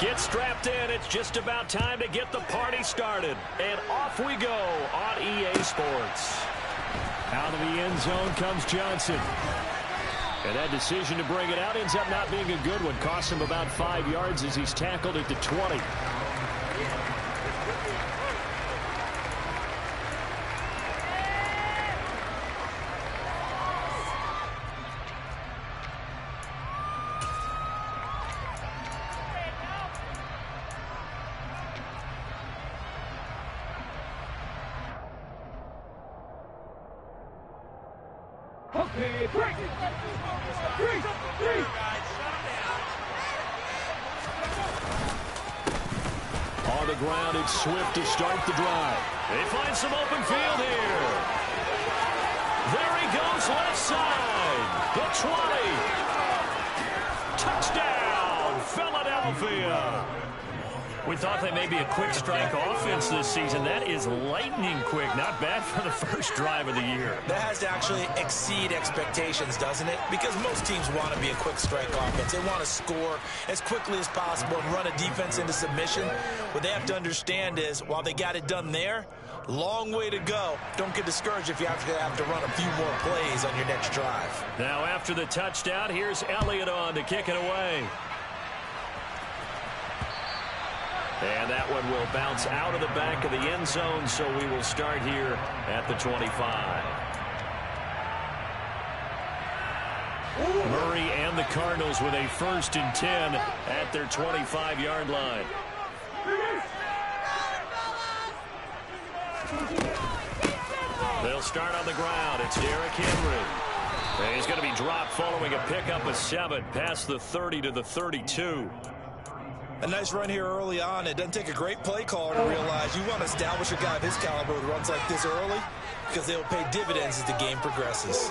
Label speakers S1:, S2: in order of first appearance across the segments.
S1: Get strapped in. It's just about time to get the party started. And off we go on EA Sports. Out of the end zone comes Johnson. And that decision to bring it out ends up not being a good one. Costs him about 5 yards as he's tackled at the 20. On the ground, it's Swift to start the drive. They find some open field here. There he goes left side. The 20. Touchdown, Philadelphia. We thought they may be a quick strike offense this season. That is lightning quick. Not bad for the first drive of the year.
S2: That has to actually exceed expectations, doesn't it? Because most teams want to be a quick strike offense. They want to score as quickly as possible and run a defense into submission. What they have to understand is, while they got it done there, long way to go. Don't get discouraged if you have to run a few more plays on your next drive.
S1: Now after the touchdown, here's Elliott on to kick it away. And that one will bounce out of the back of the end zone, so we will start here at the 25. Murray and the Cardinals with a 1st and 10 at their 25-yard line. They'll start on the ground. It's Derrick Henry. And he's going to be dropped following a pickup of 7 past the 30 to the 32.
S2: A nice run here early on. It doesn't take a great play caller to realize you want to establish a guy of his caliber with runs like this early, because they'll pay dividends as the game progresses.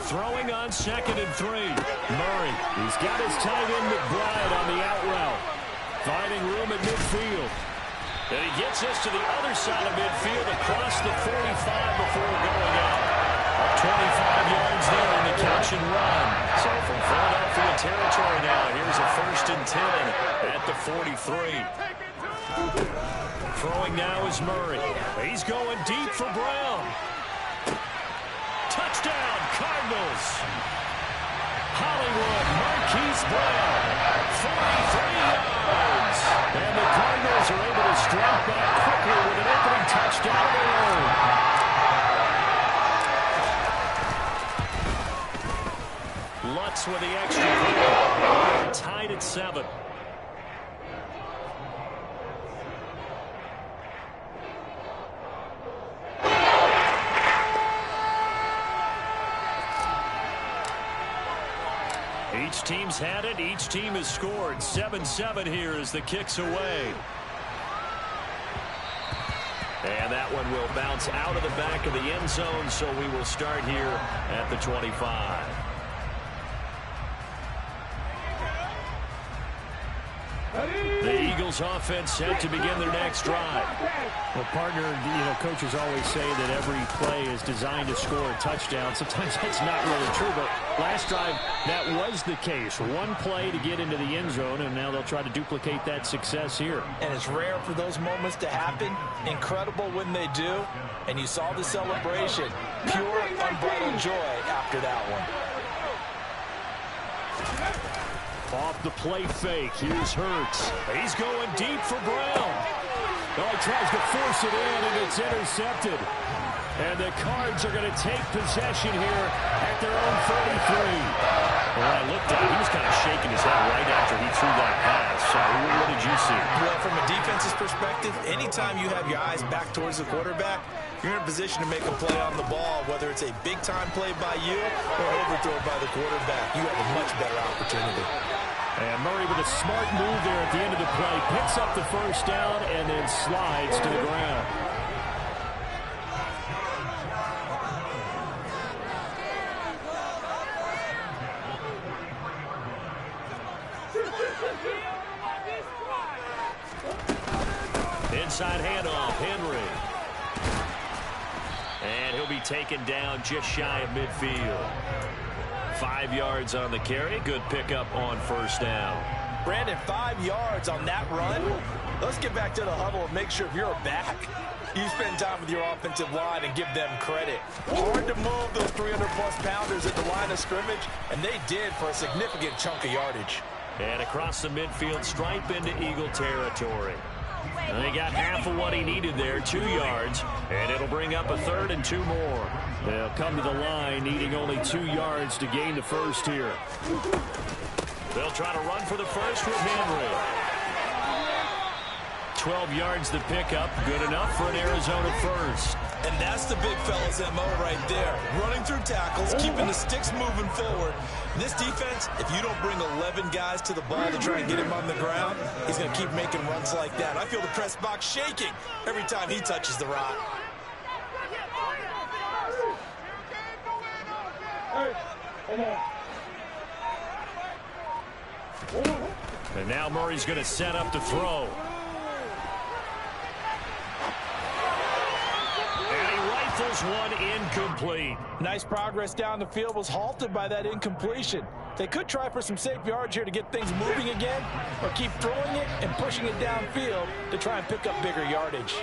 S1: Throwing on 2nd and 3. Murray. He's got his tight end McBride on the out route. Finding room at midfield. And he gets us to the other side of midfield across the 45 before going out. 25 yards there in the catch and run. So from Philadelphia territory now, here's a 1st and 10 at the 43. Throwing now is Murray. He's going deep for Brown. Touchdown, Cardinals. Hollywood, Marquise Brown, 43 yards. And the Cardinals are able to strike back quickly with an opening touchdown of their own. Lutz with the extra point. Tied at 7. Each team's had it. Each team has scored. 7-7 here as the kick's away. And that one will bounce out of the back of the end zone, so we will start here at the 25. The Eagles offense set to begin their next drive.
S3: Well, partner, coaches always say that every play is designed to score a touchdown. Sometimes that's not really true, but last drive, that was the case. One play to get into the end zone, and now they'll try to duplicate that success here.
S2: And it's rare for those moments to happen. Incredible when they do. And you saw the celebration. Pure, unbridled joy after that one.
S1: Off the play fake, here's Hurts. He's going deep for Brown. Oh, he tries to force it in, and it's intercepted. And the Cards are going to take possession here at their own 33. Well, I looked at him, he was kind of shaking his head right after he threw that pass. So what did you see?
S2: Well, from a defense's perspective, anytime you have your eyes back towards the quarterback, you're in a position to make a play on the ball, whether it's a big-time play by you or overthrow by the quarterback. You have a much better opportunity.
S1: And Murray with a smart move there at the end of the play. Picks up the 1st down and then slides to the ground. Inside handoff, Henry. And he'll be taken down just shy of midfield. 5 yards on the carry. Good pickup on first down.
S2: Brandon, 5 yards on that run. Let's get back to the huddle and make sure if you're back, you spend time with your offensive line and give them credit. Hard to move those 300-plus pounders at the line of scrimmage, and they did for a significant chunk of yardage.
S1: And across the midfield stripe into Eagle territory. And they got half of what he needed there, 2 yards, and it'll bring up a 3rd and 2 more. They'll come to the line needing only 2 yards to gain the first here. They'll try to run for the first with Henry. 12 yards to pick up, good enough for an Arizona first.
S2: And that's the big fella's MO right there. Running through tackles, keeping the sticks moving forward. This defense, if you don't bring 11 guys to the ball to try and get him on the ground, he's going to keep making runs like that. I feel the press box shaking every time he touches the rock.
S1: And now Murray's going to set up to throw. One incomplete.
S2: Nice progress down the field, was halted by that incompletion. They could try for some safe yards here to get things moving again, or keep throwing it and pushing it downfield to try and pick up bigger yardage.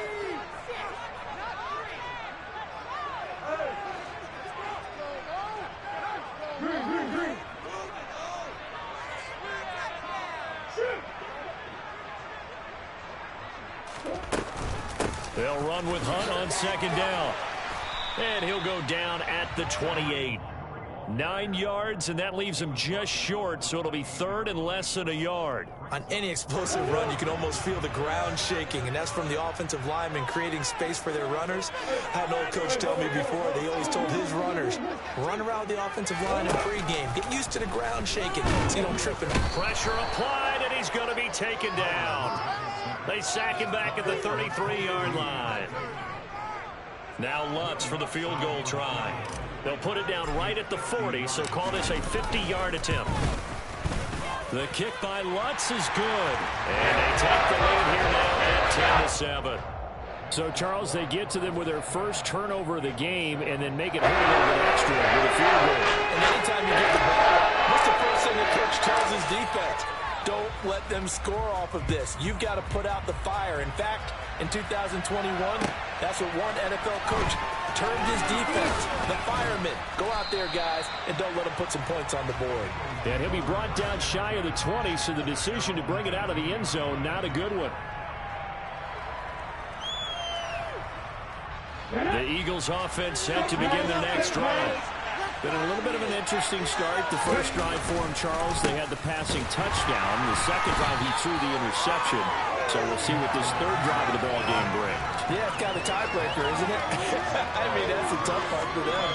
S1: They'll run with Hunt on second down. And he'll go down at the 28. 9 yards, and that leaves him just short, so it'll be 3rd and less than a yard.
S2: On any explosive run, you can almost feel the ground shaking, and that's from the offensive linemen creating space for their runners. I had an old coach tell me before, they always told his runners, run around the offensive line in pregame. Get used to the ground shaking so you don't trip him.
S1: Pressure applied, and he's going to be taken down. They sack him back at the 33-yard line. Now Lutz for the field goal try. They'll put it down right at the 40, so call this a 50-yard attempt. The kick by Lutz is good. And they take the lead here now at 10-7.
S3: So, Charles, they get to them with their first turnover of the game and then make it hurt a little bit extra with a field goal.
S2: And anytime you give the ball up, what's the first thing the coach tells his defense? Don't let them score off of this. You've got to put out the fire. In fact, in 2021, that's what one NFL coach termed his defense, the firemen. Go out there, guys, and don't let them put some points on the board.
S3: And he'll be brought down shy of the 20, so the decision to bring it out of the end zone, not a good one.
S1: The Eagles offense set to begin their next drive.
S3: Been a little bit of an interesting start. The first drive for him, Charles, they had the passing touchdown. The second drive, he threw the interception. So we'll see what this third drive of the ball game brings.
S2: Yeah, it's kind of a tiebreaker, isn't it? I mean, that's a tough part for them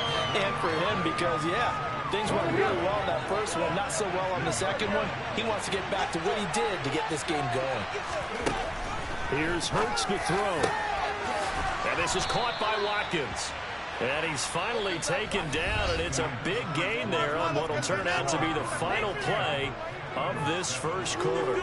S2: and for him because, yeah, things went really well in that first one, not so well on the second one. He wants to get back to what he did to get this game going.
S1: Here's Hurts to throw. And this is caught by Watkins. And he's finally taken down, and it's a big gain there on what will turn out to be the final play of this first quarter.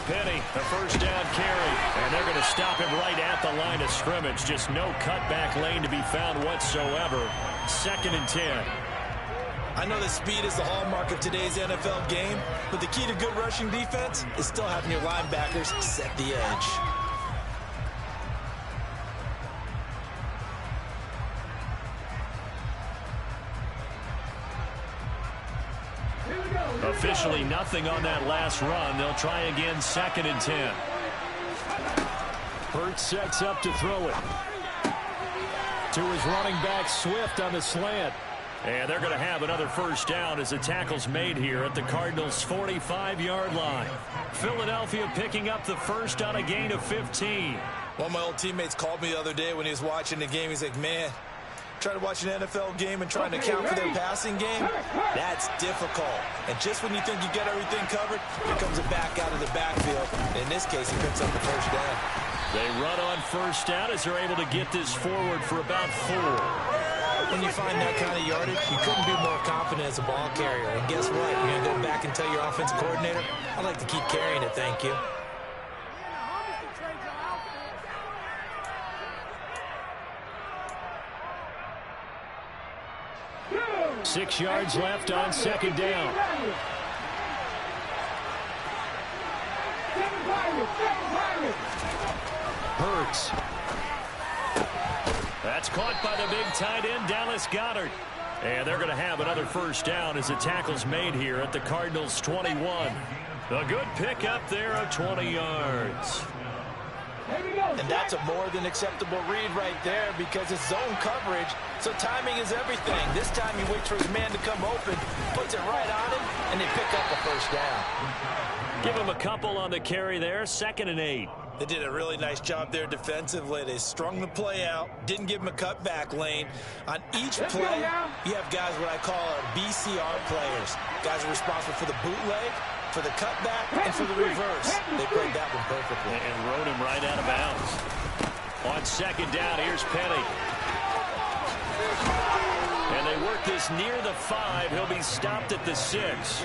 S1: Penny, the first down carry, and they're going to stop him right at the line of scrimmage. Just no cutback lane to be found whatsoever. 2nd and 10.
S2: I know that speed is the hallmark of today's NFL game, but the key to good rushing defense is still having your linebackers set the edge.
S1: Officially nothing on that last run. They'll try again, 2nd and 10.
S3: Hurts sets up to throw it. To his running back, Swift on the slant.
S1: And they're going to have another first down as the tackle's made here at the Cardinals' 45-yard line. Philadelphia picking up the first on a gain of 15.
S2: One of my old teammates called me the other day when he was watching the game. He's like, man, trying to watch an NFL game and trying to account for their passing game, that's difficult. And just when you think you get everything covered, here comes a back out of the backfield. In this case, he picks up the first down.
S1: They run on first down as they're able to get this forward for about 4.
S2: When you find that kind of yardage, you couldn't be more confident as a ball carrier. And guess what? You're going to go back and tell your offensive coordinator, I'd like to keep carrying it, thank you.
S3: Six yards left on second down. Hurts. That's caught by the big tight end, Dallas Goedert. And they're going to have another first down as the tackle's made here at the Cardinals' 21. A good pickup there of 20 yards.
S2: And that's a more than acceptable read right there because it's zone coverage, so timing is everything. This time he waits for his man to come open, puts it right on him, and they pick up a first down.
S3: Give him a couple on the carry there, 2nd and 8.
S2: They did a really nice job there defensively. They strung the play out, didn't give him a cutback lane. On each play, you have guys what I call our BCR players. Guys are responsible for the bootleg, for the cutback, and for the reverse. They played that one perfectly.
S3: And rode him right out of bounds. On second down, here's Penny. And they work this near the 5. He'll be stopped at the 6.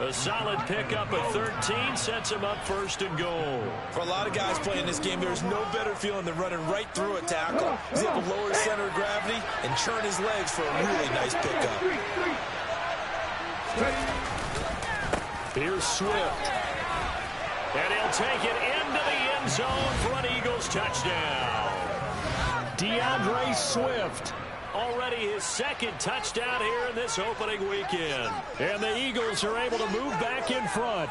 S3: A solid pickup of 13 sets him up 1st and goal.
S2: For a lot of guys playing this game, there's no better feeling than running right through a tackle. He's able to lower his center of gravity and churn his legs for a really nice pickup.
S3: Here's Swift. And he'll take it into the end zone for an Eagles touchdown. DeAndre Swift. Already his 2nd touchdown here in this opening weekend. And the Eagles are able to move back in front.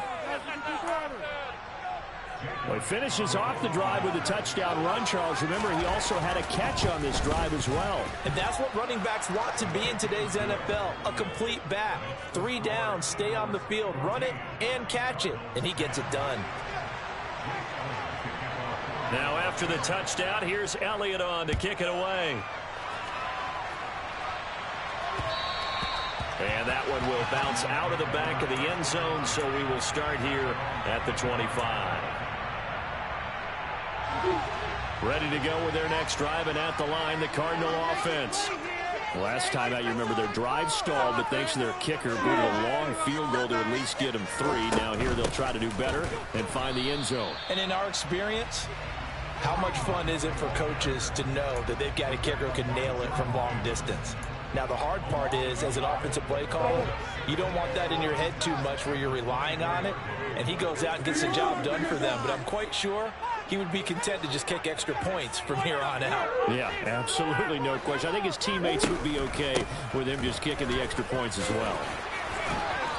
S3: Well, he finishes off the drive with a touchdown run, Charles. Remember, he also had a catch on this drive as well.
S2: And that's what running backs want to be in today's NFL, a complete back. 3 downs, stay on the field, run it, and catch it. And he gets it done.
S3: Now after the touchdown, here's Elliott on to kick it away. And that one will bounce out of the back of the end zone, so we will start here at the 25. Ready to go with their next drive, and at the line, the Cardinal offense. Last time out, you remember their drive stalled, but thanks to their kicker, go to a long field goal to at least get them 3. Now here they'll try to do better and find the end zone.
S2: And in our experience, how much fun is it for coaches to know that they've got a kicker who can nail it from long distance? Now, the hard part is, as an offensive play caller, you don't want that in your head too much where you're relying on it, and he goes out and gets the job done for them. But I'm quite sure he would be content to just kick extra points from here on out.
S3: Yeah, absolutely no question. I think his teammates would be okay with him just kicking the extra points as well.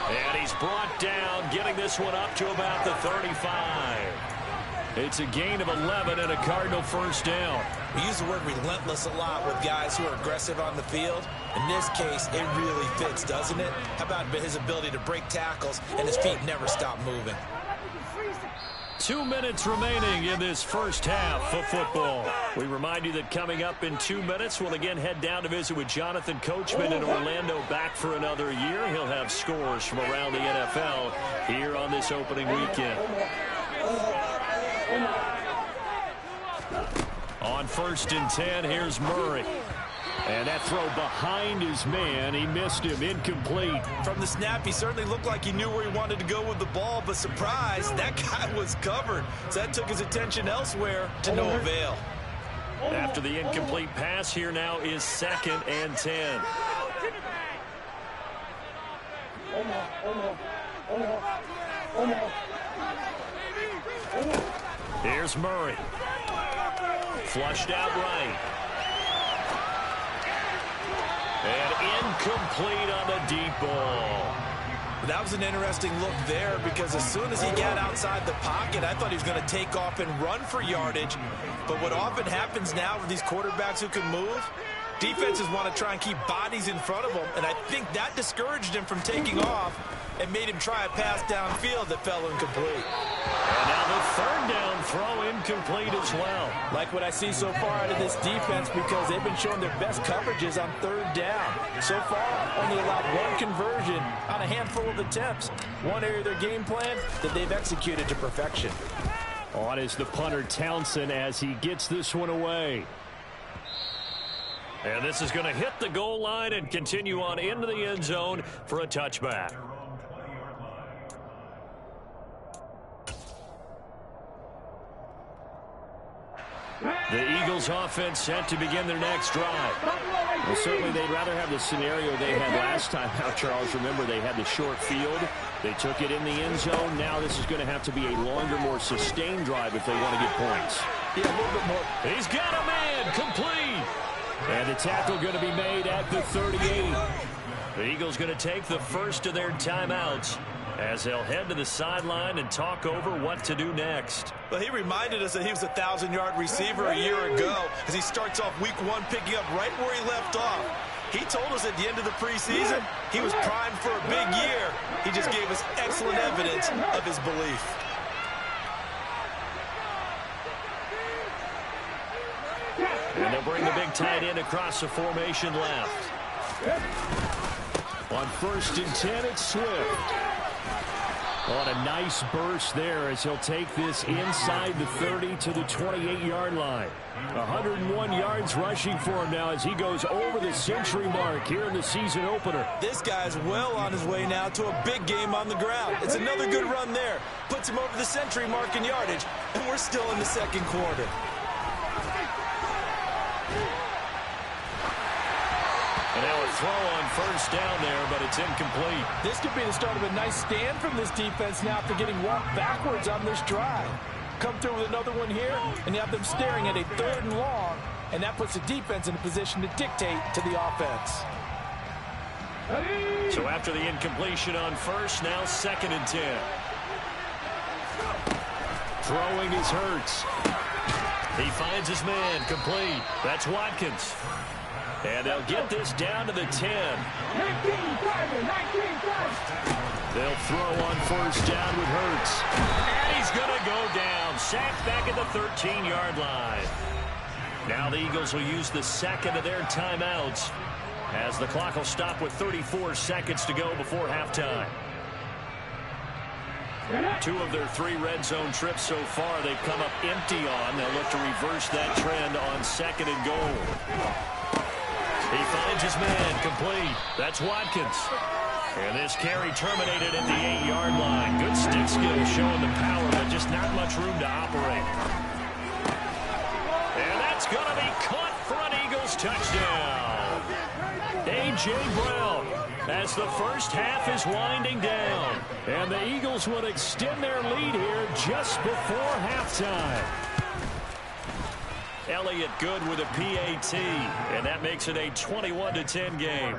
S3: And he's brought down, getting this one up to about the 35. It's a gain of 11 and a Cardinal first down.
S2: We use the word relentless a lot with guys who are aggressive on the field. In this case, it really fits, doesn't it? How about his ability to break tackles and his feet never stop moving?
S3: 2 minutes remaining in this first half of football. We remind you that coming up in 2 minutes, we'll again head down to visit with Jonathan Coachman in Orlando, back for another year. He'll have scores from around the NFL here on this opening weekend. On 1st and 10, here's Murray. And that throw behind his man, he missed him, incomplete.
S2: From the snap, he certainly looked like he knew where he wanted to go with the ball, but surprise, that guy was covered. So that took his attention elsewhere to no avail.
S3: After the incomplete pass, here now is 2nd and 10. Here's Murray. Flushed out right. And incomplete on the deep ball.
S2: That was an interesting look there because as soon as he got outside the pocket, I thought he was going to take off and run for yardage. But what often happens now with these quarterbacks who can move, defenses want to try and keep bodies in front of them, and I think that discouraged him from taking off and made him try a pass downfield that fell incomplete.
S3: And now the 3rd down throw incomplete as well.
S2: Like what I see so far out of this defense because they've been showing their best coverages on 3rd down. So far, only allowed 1 conversion on a handful of attempts. One area of their game plan that they've executed to perfection.
S3: On is the punter Townsend as he gets this one away.
S1: And this is going to hit the goal line and continue on into the end zone for a touchback. The Eagles offense set to begin their next drive.
S3: Well, certainly they'd rather have the scenario they had last time out, Charles. Remember, they had the short field. They took it in the end zone. Now this is going to have to be a longer, more sustained drive if they want to get points.
S2: Yeah, a little bit more.
S1: He's got a man, complete.
S3: And the tackle going to be made at the 38.
S1: The Eagles going to take the first of their timeouts as they'll head to the sideline and talk over what to do next.
S2: Well, he reminded us that he was a 1,000-yard receiver a year ago as he starts off week 1 picking up right where he left off. He told us at the end of the preseason he was primed for a big year. He just gave us excellent evidence of his belief.
S1: And they'll bring the big tight end across the formation left.
S3: On 1st and 10, it's Swift. On a nice burst there as he'll take this inside the 30 to the 28-yard line. 101 yards rushing for him now as he goes over the century mark here in the season opener.
S2: This guy's well on his way now to a big game on the ground. It's another good run there. Puts him over the century mark in yardage, and we're still in the second quarter.
S1: And now a throw on 1st down there, but it's incomplete.
S4: This could be the start of a nice stand from this defense now after getting walked backwards on this drive. Come through with another one here, and you have them staring at a 3rd and long, and that puts the defense in a position to dictate to the offense.
S1: So after the incompletion on 1st, now 2nd and 10.
S3: Throwing is Hurts.
S1: He finds his man, complete. That's Watkins. And they'll get this down to the 10.
S3: They'll throw on 1st down with Hurts.
S1: And he's going to go down. Sacked back at the 13-yard line. Now the Eagles will use the 2nd of their timeouts as the clock will stop with 34 seconds to go before halftime. 2 of their 3 red zone trips so far they've come up empty on. They'll look to reverse that trend on 2nd and goal. He finds his man, complete. That's Watkins. And this carry terminated at the 8-yard line. Good stick skill showing the power, but just not much room to operate. And that's going to be caught for an Eagles touchdown. A.J. Brown as the first half is winding down.
S3: And the Eagles will extend their lead here just before halftime.
S1: Elliott good with a PAT, and that makes it a 21-10 game.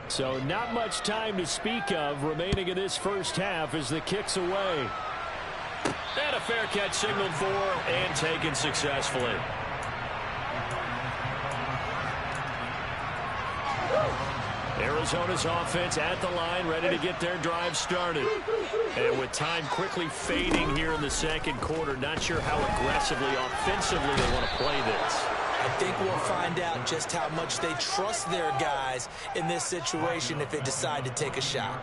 S3: So not much time to speak of remaining in this first half as the kick's away.
S1: And a fair catch signaled for and taken successfully.
S3: Arizona's offense at the line, ready to get their drive started.
S1: And with time quickly fading here in the second quarter, not sure how aggressively, offensively they want to play this.
S2: I think we'll find out just how much they trust their guys in this situation if they decide to take a shot.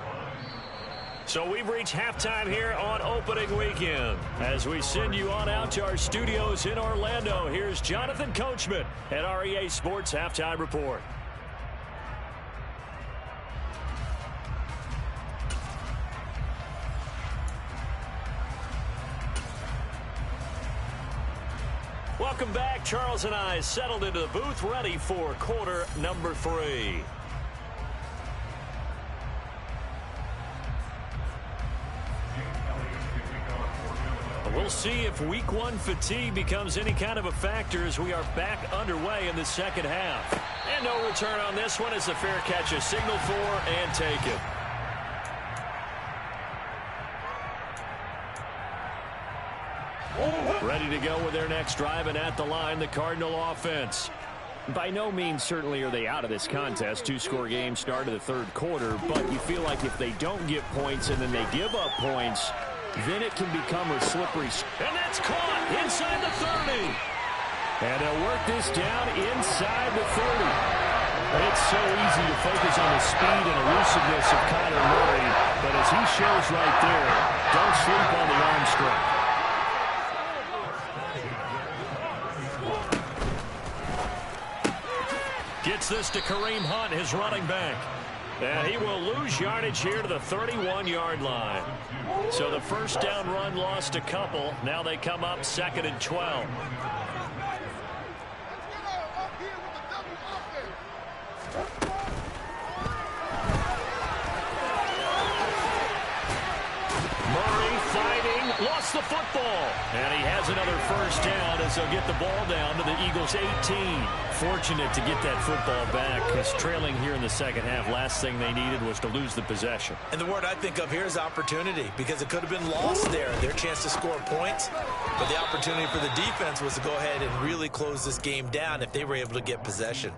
S1: So we've reached halftime here on opening weekend. As we send you on out to our studios in Orlando, here's Jonathan Coachman at REA Sports Halftime Report. Welcome back. Charles and I settled into the booth, ready for quarter number 3. We'll see if week 1 fatigue becomes any kind of a factor as we are back underway in the second half. And no return on this one as the fair catch is signaled for and taken. Ready to go with their next drive, and at the line, the Cardinal offense.
S3: By no means certainly are they out of this contest. 2-score game start of the 3rd quarter, but you feel like if they don't get points and then they give up points, then it can become a slippery.
S1: And that's caught inside the 30.
S3: And they'll work this down inside the 30. It's so easy to focus on the speed and elusiveness of Kyler Murray, but as he shows right there, don't sleep on the arm strength. Gets this to Kareem Hunt, his running back. And he will lose yardage here to the 31-yard line. So the first down run lost a couple. Now they come up 2nd and 12. Lost the football. And he has another first down as they'll get the ball down to the Eagles' 18. Fortunate to get that football back because trailing here in the second half, last thing they needed was to lose the possession.
S2: And the word I think of here is opportunity because it could have been lost there. Their chance to score points. But the opportunity for the defense was to go ahead and really close this game down if they were able to get possession.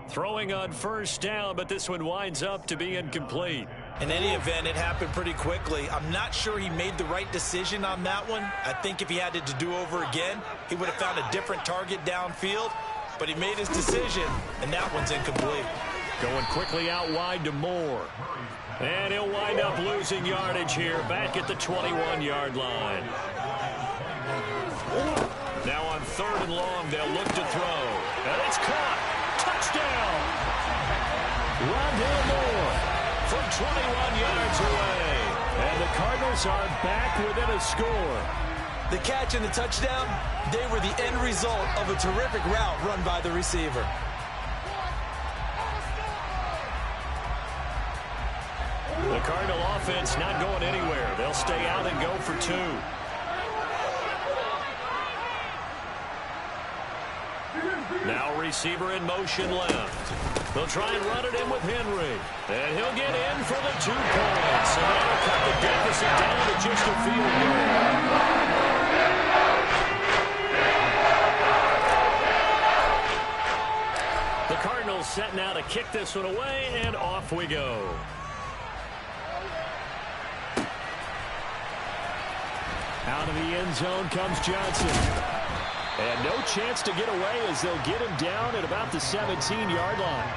S1: Throwing on first down, but this one winds up to be incomplete.
S2: In any event, it happened pretty quickly. I'm not sure he made the right decision on that one. I think if he had it to do over again, he would have found a different target downfield. But he made his decision, and that one's incomplete.
S1: Going quickly out wide to Moore. And he'll wind up losing yardage here back at the 21-yard line. Now on 3rd and long, they'll look to throw. And it's caught. Touchdown. Rondale Moore from 21 yards away. And the Cardinals are back within a score.
S2: The catch and the touchdown, they were the end result of a terrific route run by the receiver.
S1: The Cardinal offense not going anywhere. They'll stay out and go for 2. Now receiver in motion left. They'll try and run it in with Henry. And he'll get in for the 2 points. And that'll cut the deficit down to just a field goal. The Cardinals set now to kick this one away, and off we go. Out of the end zone comes Johnson. And no chance to get away as they'll get him down at about the 17-yard line.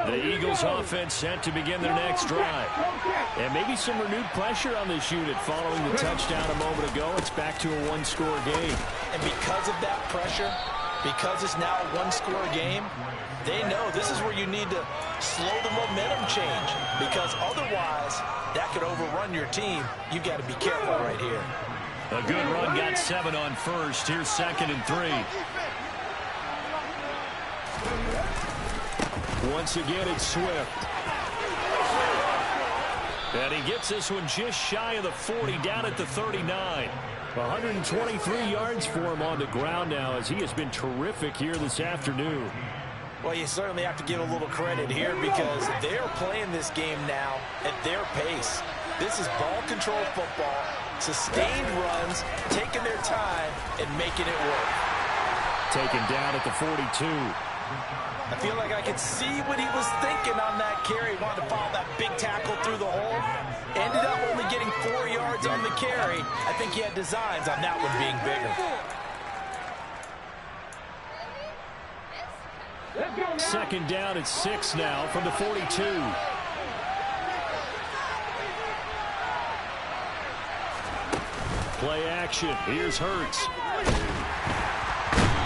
S1: The Eagles offense set to begin their next drive. And maybe some renewed pressure on this unit following the touchdown a moment ago. It's back to a 1-score game.
S2: And because of that pressure, because it's now a 1-score game, they know this is where you need to slow the momentum change because otherwise that could overrun your team. You've got to be careful right here.
S1: A good run got 7 on first. Here's 2nd and 3. Once again, it's Swift. And he gets this one just shy of the 40, down at the 39. 123 yards for him on the ground now as he has been terrific here this afternoon.
S2: Well, you certainly have to give a little credit here because they're playing this game now at their pace. This is ball control football, sustained runs, taking their time and making it work.
S1: Taken down at the 42.
S2: I feel like I could see what he was thinking on that carry. He wanted to follow that big tackle through the hole. Ended up only getting 4 yards on the carry. I think he had designs on that one being bigger.
S1: 2nd down at 6 now from the 42. Play action. Here's Hurts.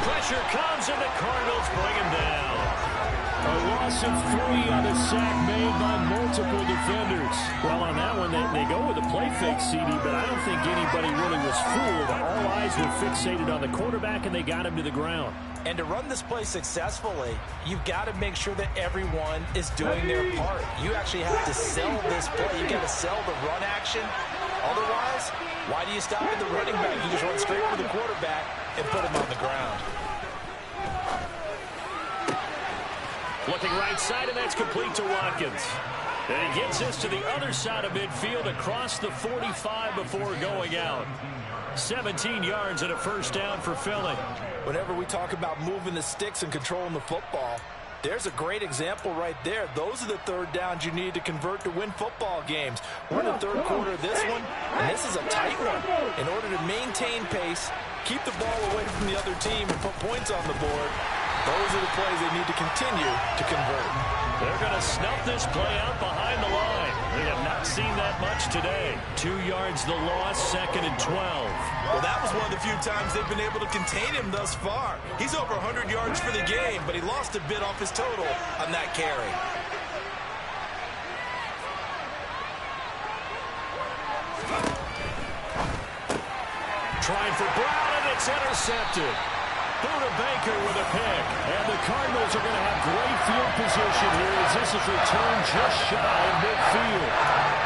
S1: Pressure comes and the Cardinals bring him down. A loss of 3 on a sack made by multiple defenders. Well, on that one, they go with a play fake, CD, but I don't think anybody really was fooled. All eyes were fixated on the quarterback, and they got him to the ground.
S2: And to run this play successfully, you've got to make sure that everyone is doing their part. You actually have to sell this play. You've got to sell the run action. Otherwise, why do you stop at the running back? You just run straight for the quarterback and put him on the ground.
S1: Looking right side, and that's complete to Watkins. And he gets this to the other side of midfield across the 45 before going out. 17 yards and a first down for Philly.
S2: Whenever we talk about moving the sticks and controlling the football,
S4: There's a great example right there. Those are the third downs you need to convert to win football games. We're in the third quarter of this one, and this is a tight one. In order to maintain pace, keep the ball away from the other team, and put points on the board, those are the plays they need to continue to convert.
S1: They're going to snuff this play out behind the line. We have not seen that much today. 2 yards the loss, 2nd and 12.
S2: Well, that was one of the few times they've been able to contain him thus far. He's over 100 yards for the game, but he lost a bit off his total on that carry.
S1: Trying for Brown, and it's intercepted. Buda Baker with a pick. And the Cardinals are going to have great field position here as this is returned just shy of midfield.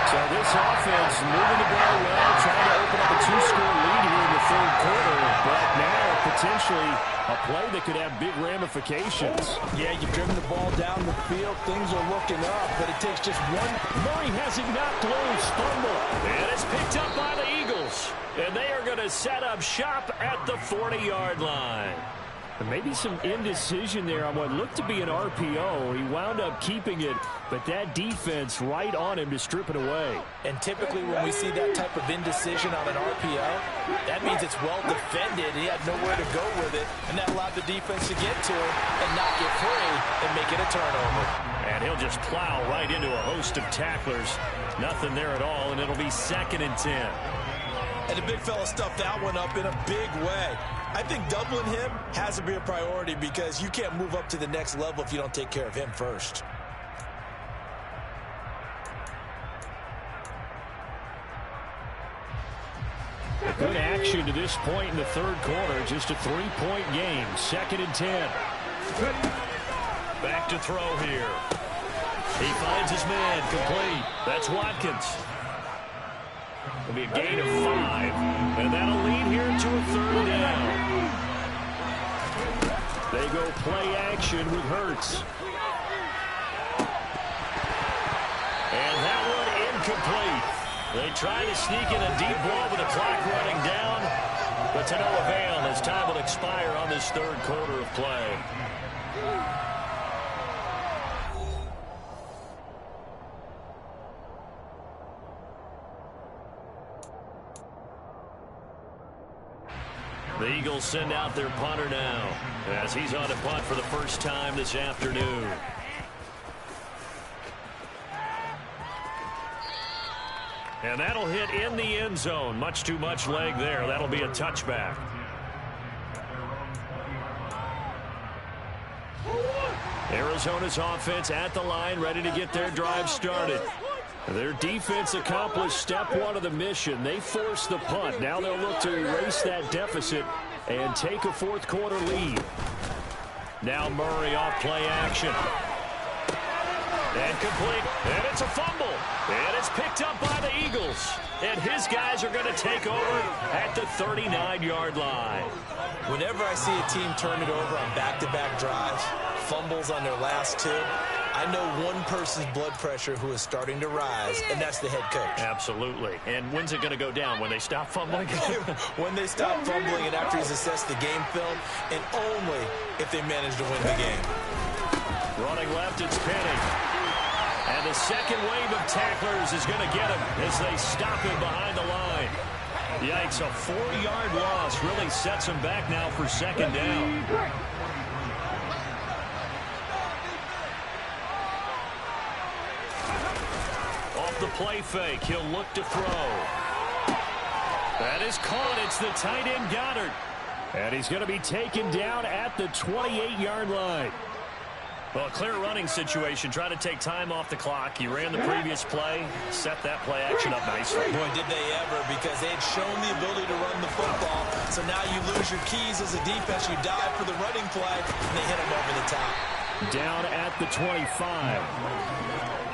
S1: So this offense moving the ball well, trying to open up a 2-score lead here in the third quarter. But now potentially a play that could have big ramifications.
S4: Yeah, you've driven the ball down the field. Things are looking up, but it takes just one.
S1: Murray has it knocked loose. Fumble. And it's picked up by the Eagles. And they are going to set up shop at the 40-yard line. And maybe some indecision there on what looked to be an RPO. He wound up keeping it, but that defense right on him to strip it away.
S4: And typically when we see that type of indecision on an RPO, that means it's well defended. He had nowhere to go with it, and that allowed the defense to get to him and not get free and make it a turnover.
S1: And he'll just plow right into a host of tacklers. Nothing there at all, and it'll be 2nd and 10.
S2: And the big fella stuffed that one up in a big way. I think doubling him has to be a priority because you can't move up to the next level if you don't take care of him first.
S1: Good action to this point in the third quarter. Just a 3-point game. 2nd and 10. Back to throw here. He finds his man complete. That's Watkins. It'll be a gain of 5, and that'll lead here to a 3rd down. They go play action with Hurts. And that one incomplete. They try to sneak in a deep ball with the clock running down, but to no avail as time will expire on this third quarter of play. The Eagles send out their punter now as he's on to punt for the first time this afternoon. And that'll hit in the end zone. Much too much leg there. That'll be a touchback. Arizona's offense at the line, ready to get their drive started. Their defense accomplished step 1 of the mission. They forced the punt. Now they'll look to erase that deficit and take a fourth quarter lead. Now Murray off play action. And complete. And it's a fumble. And it's picked up by the Eagles. And his guys are going to take over at the 39-yard line.
S2: Whenever I see a team turn it over on back-to-back drives, fumbles on their last 2, I know one person's blood pressure who is starting to rise, and that's the head coach.
S1: Absolutely. And when's it going to go down? When they stop fumbling?
S2: When they stop fumbling and after he's assessed the game film, and only if they manage to win the game.
S1: Running left, it's Penny. And the second wave of tacklers is going to get him as they stop him behind the line. Yikes, a 4-yard loss really sets him back now for 2nd down. Off the play fake, he'll look to throw. That is caught. It's the tight end Goddard. And he's going to be taken down at the 28-yard line. Well, a clear running situation. Try to take time off the clock. He ran the previous play, set that play action up nicely.
S2: Boy, did they ever, because they had shown the ability to run the football. So now you lose your keys as a defense. You dive for the running play, and they hit him over the top.
S1: Down at the 25.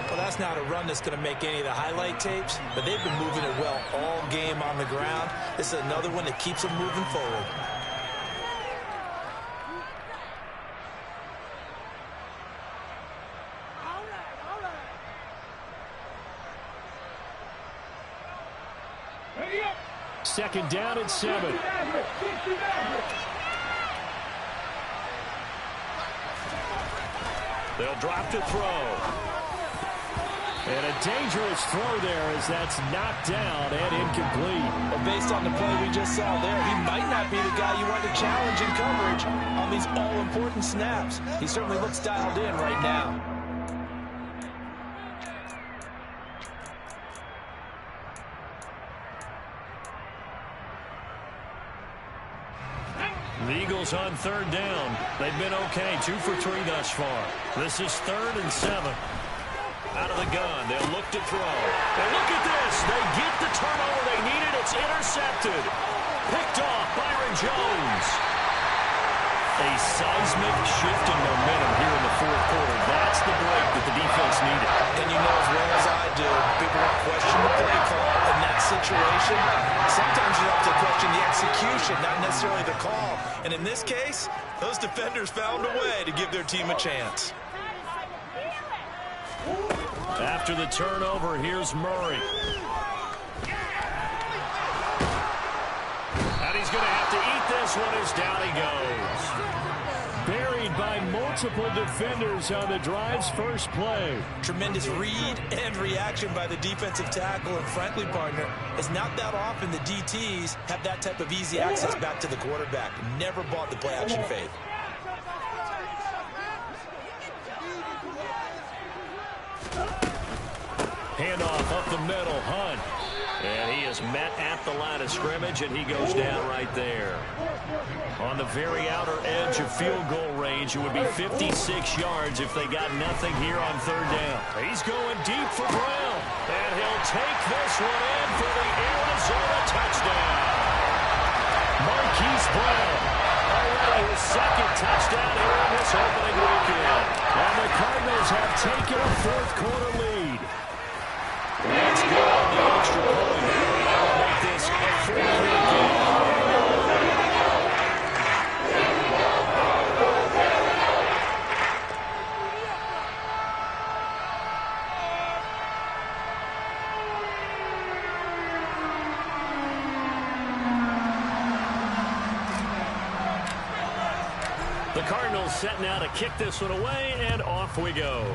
S2: Well, that's not a run that's going to make any of the highlight tapes, but they've been moving it well all game on the ground. This is another one that keeps them moving forward.
S1: Second down and 7. They'll drop to throw.
S3: And a dangerous throw there as that's knocked down and incomplete.
S4: Well, based on the play we just saw there, he might not be the guy you want to challenge in coverage on these all-important snaps. He certainly looks dialed in right now.
S1: The Eagles on third down. They've been okay, 2 for 3 thus far. This is 3rd and 7. Out of the gun, they'll look to throw. And look at this. They get the turnover they needed. It's intercepted. Picked off Byron Jones. A seismic shift in momentum here in the 4th quarter. That's the break that the defense needed.
S4: And you know as well as I do, people don't question the play call in that situation. Sometimes you have to question the execution, not necessarily the call. And in this case, those defenders found a way to give their team a chance.
S1: After the turnover, here's Murray. And he's going to have to eat this one as down he goes.
S3: Buried by multiple defenders on the drive's first play.
S4: Tremendous read and reaction by the defensive tackle. And frankly, partner, it's not that often the DTs have that type of easy access back to the quarterback. Never bought the play action fade.
S1: Handoff up the middle, Hunt. And he is met at the line of scrimmage, and he goes down right there. On the very outer edge of field goal range, it would be 56 yards if they got nothing here on third down. He's going deep for Brown, and he'll take this one in for the Arizona touchdown. Marquise Brown, already his 2nd touchdown here in this opening weekend.
S3: And the Cardinals have taken a 4th quarter lead.
S1: Let's go on the extra point. That'll make this a 4-3 game. The Cardinals set now to kick this one away, and off we go.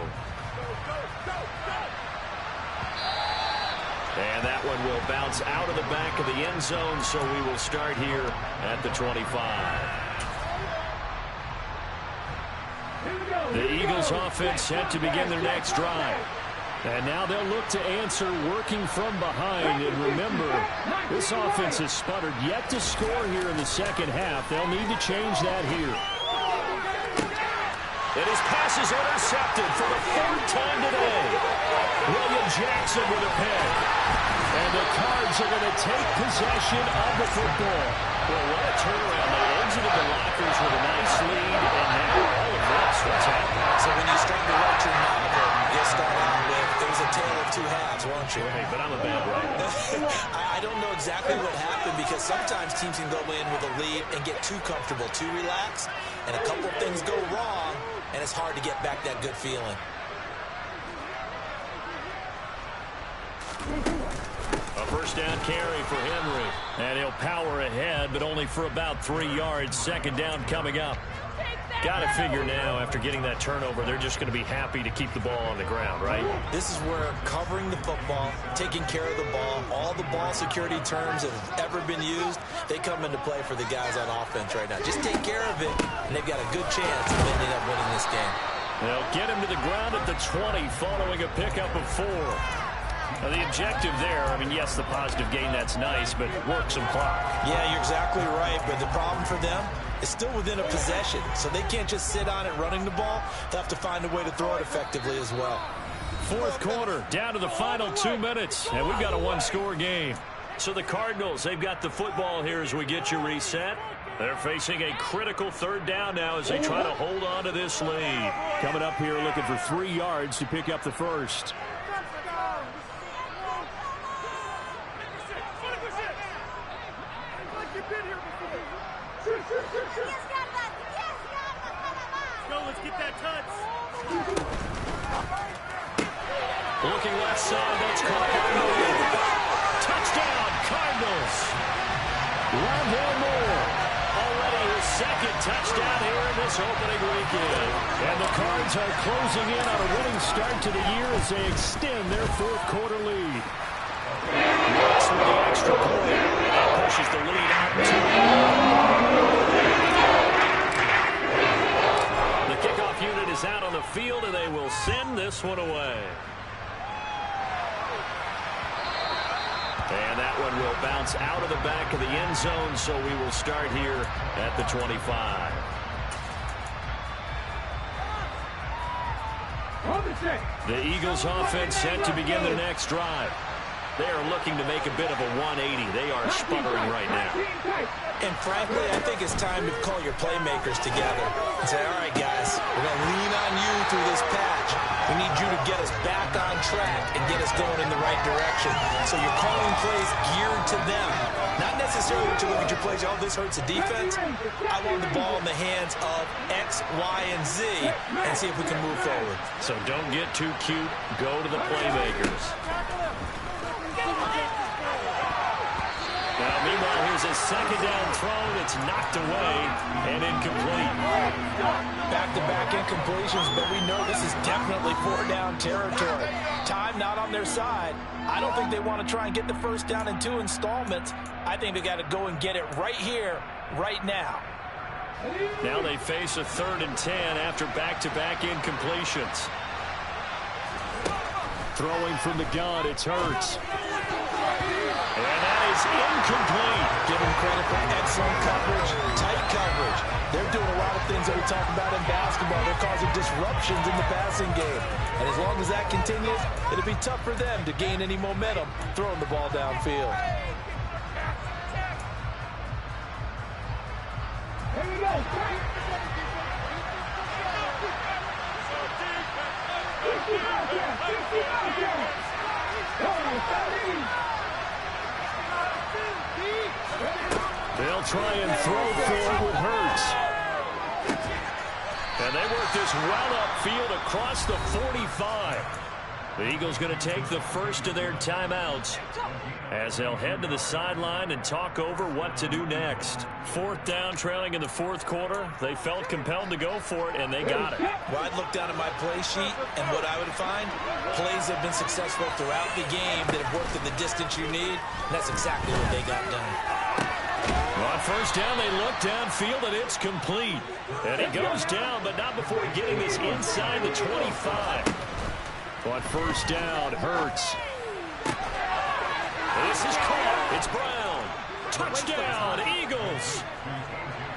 S1: And that one will bounce out of the back of the end zone, so we will start here at the 25. The Eagles offense set to begin their next drive. And now they'll look to answer working from behind. And remember, this offense has sputtered yet to score here in the second half. They'll need to change that here. And his pass is intercepted for the 3rd time today. William Jackson with a pick. And the Cards are going to take possession of the football. Well, what a turnaround. They exited the lockers with a nice lead, and now all of this, what's happening?
S4: So when you start to write your novel, you'll start out with, it was a tale of 2 halves, won't you?
S1: Hey, but I'm a bad writer.
S4: I don't know exactly what happened because sometimes teams can go in with a lead and get too comfortable, too relaxed, and a couple of things go wrong, and it's hard to get back that good feeling.
S1: A first down carry for Henry. And he'll power ahead, but only for about 3 yards. 2nd down coming up. Got to figure now, after getting that turnover, they're just going to be happy to keep the ball on the ground, right?
S4: This is where covering the football, taking care of the ball, all the ball security terms that have ever been used, they come into play for the guys on offense right now. Just take care of it, and they've got a good chance of ending up winning this game.
S1: They'll get him to the ground at the 20 following a pickup of 4. Now, the objective there, I mean, yes, the positive gain, that's nice, but work some clock.
S4: Yeah, you're exactly right, but the problem for them is still within a possession, so they can't just sit on it running the ball. They'll have to find a way to throw it effectively as well.
S1: 4th quarter, down to the final 2 minutes, and we've got a 1-score game. So the Cardinals, they've got the football here as we get you reset. They're facing a critical 3rd down now as they try to hold on to this lead.
S3: Coming up here looking for 3 yards to pick up the first.
S5: Let's get that touch.
S1: Looking left side, that's caught. Touchdown, Cardinals.
S3: Rondale Moore,
S1: Already his second touchdown here in this opening weekend. And the Cards are closing in on a winning start to the year as they extend their fourth-quarter lead. Looks with the extra point. That pushes the lead out to 1. The kickoff unit is out on the field, and they will send this one away. And that one will bounce out of the back of the end zone, so we will start here at the 25. The Eagles offense set to begin their next drive. They are looking to make a bit of a 180. They are sputtering right now.
S2: And frankly, I think it's time to call your playmakers together and say, all right, guys, we're going to lean on you through this patch. We need you to get us back on track and get us going in the right direction. So you're calling plays geared to them. Not necessarily to look at your plays, oh, this hurts the defense. I want the ball in the hands of X, Y, and Z and see if we can move forward.
S1: So don't get too cute. Go to the playmakers. Now, meanwhile, here's a second down throw. It's knocked away and incomplete.
S4: Back-to-back incompletions, but we know this is definitely four-down territory. Time not on their side. I don't think they want to try and get the first down in 2 installments. I think they got to go and get it right here, right now.
S1: Now they face a 3rd and 10 after back-to-back incompletions. Throwing from the gun, it's Hurts. And that is incomplete.
S4: Give them credit for excellent coverage, tight coverage. They're doing a lot of things that we talk about in basketball. They're causing disruptions in the passing game. And as long as that continues, it'll be tough for them to gain any momentum throwing the ball downfield.
S6: Here we go.
S1: They'll try and throw forward with Hurts. And they work this well upfield across the 45. The Eagles going to take the first of their timeouts as they'll head to the sideline and talk over what to do next. 4th down, trailing in the 4th quarter. They felt compelled to go for it, and they got it.
S2: Well, I'd look down at my play sheet, and what I would find, plays have been successful throughout the game that have worked at the distance you need, and that's exactly what they got done.
S1: On first down, they look downfield, and it's complete. And he goes down, but not before getting this inside the 25. On first down, Hurts. This is caught. It's Brown. Touchdown, Eagles.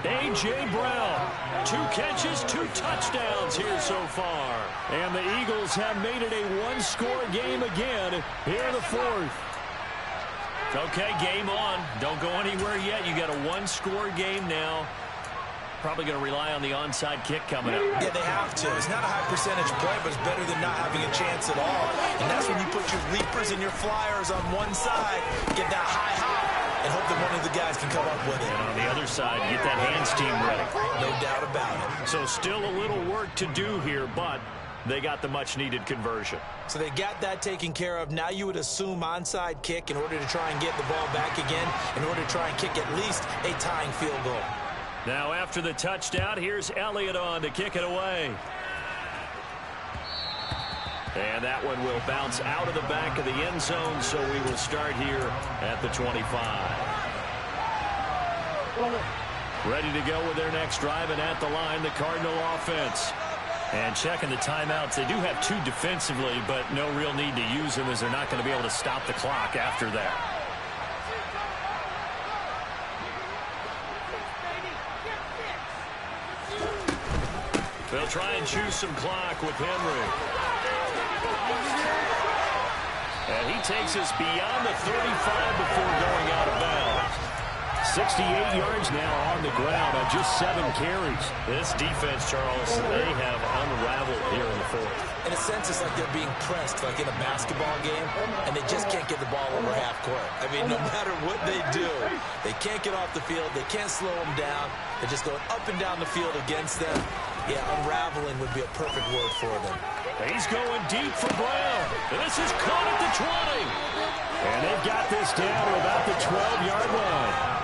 S1: A.J. Brown. 2 catches, 2 touchdowns here so far. And the Eagles have made it a 1-score game again here in the 4th. Okay, game on. Don't go anywhere yet. You got a 1-score game now. Probably going to rely on the onside kick coming up.
S2: Yeah, they have to. It's not a high percentage play, but it's better than not having a chance at all. And that's when you put your leapers and your flyers on one side, get that high hop, and hope that one of the guys can come up with it.
S1: And on the other side, get that hands team ready.
S2: No doubt about it.
S1: So still a little work to do here, but they got the much-needed conversion.
S2: So they got that taken care of. Now you would assume onside kick in order to try and get the ball back again, in order to try and kick at least a tying field goal.
S1: Now after the touchdown, here's Elliott on to kick it away. And that one will bounce out of the back of the end zone, so we will start here at the 25. Ready to go with their next drive, and at the line, the Cardinal offense. And checking the timeouts, they do have 2 defensively, but no real need to use them as they're not going to be able to stop the clock after that. They'll try and choose some clock with Henry. And he takes us beyond the 35 before going out of bounds. 68 yards now on the ground on just 7 carries. This defense, Charles, they have unraveled here in the 4th.
S2: In a sense, it's like they're being pressed like in a basketball game, and they just can't get the ball over half court. I mean, no matter what they do, they can't get off the field. They can't slow them down. They're just going up and down the field against them. Yeah, unraveling would be a perfect word for them.
S1: He's going deep for Brown. This is caught at the 20. And they've got this down to about the 12-yard line.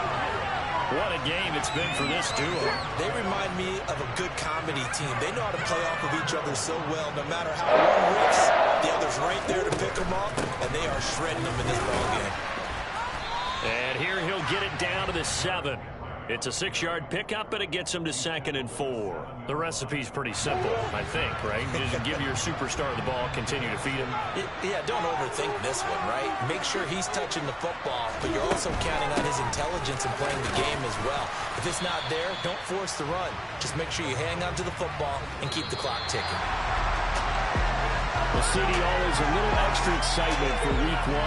S1: What a game it's been for this duo.
S2: They remind me of a good comedy team. They know how to play off of each other so well. No matter how one rips, the other's right there to pick them up, and they are shredding them in this ballgame.
S1: And here he'll get it down to the 7. It's a 6-yard pickup, and it gets him to 2nd and 4. The recipe's pretty simple, I think, right? Just give your superstar the ball, continue to feed him.
S2: Yeah, don't overthink this one, right? Make sure he's touching the football, but you're also counting on his intelligence in playing the game as well. If it's not there, don't force the run. Just make sure you hang on to the football and keep the clock ticking.
S3: Well, CD, always a little extra excitement for week 1.